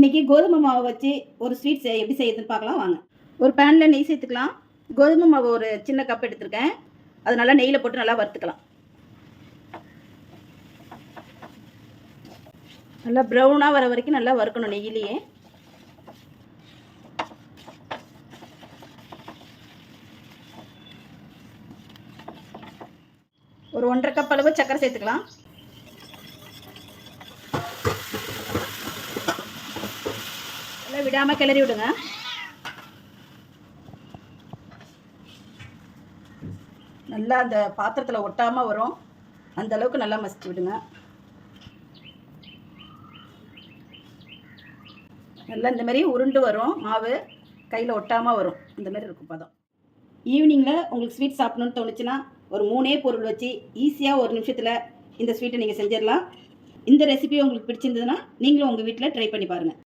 இன்றைக்கி கோதுமை மாவை வச்சு ஒரு ஸ்வீட் எப்படி செய்யுதுன்னு பார்க்கலாம் வாங்க. ஒரு பேனில் நெய் சேர்த்துக்கலாம். கோதுமை மாவு ஒரு சின்ன கப் எடுத்துருக்கேன். அது நல்லா நெய்யில் போட்டு நல்லா வறுத்துக்கலாம். நல்லா ப்ரௌனாக வர வரைக்கும் நல்லா வறுக்கணும் நெய்யிலேயே. ஒரு 1.5 கப் அளவு சர்க்கரை சேர்த்துக்கலாம். விடாமல் கிளறி விடுங்க. நல்லா அந்த பாத்திரத்தில் ஒட்டாமல் வரும், அந்த அளவுக்கு நல்லா மசிச்சு விடுங்க. நல்லா இந்த மாதிரி உருண்டு வரும், மாவு கையில் ஒட்டாமல் வரும், இந்த மாதிரி இருக்கும் பதம். ஈவினிங்கில் உங்களுக்கு ஸ்வீட் சாப்பிடணுன்னு தோணுச்சுன்னா ஒரு 3 பொருள் வச்சு ஈஸியாக 1 நிமிஷத்தில் இந்த ஸ்வீட்டை நீங்கள் செஞ்சிடலாம். இந்த ரெசிபி உங்களுக்கு பிடிச்சிருந்ததுன்னா நீங்களும் உங்கள் வீட்டில் ட்ரை பண்ணி பாருங்கள்.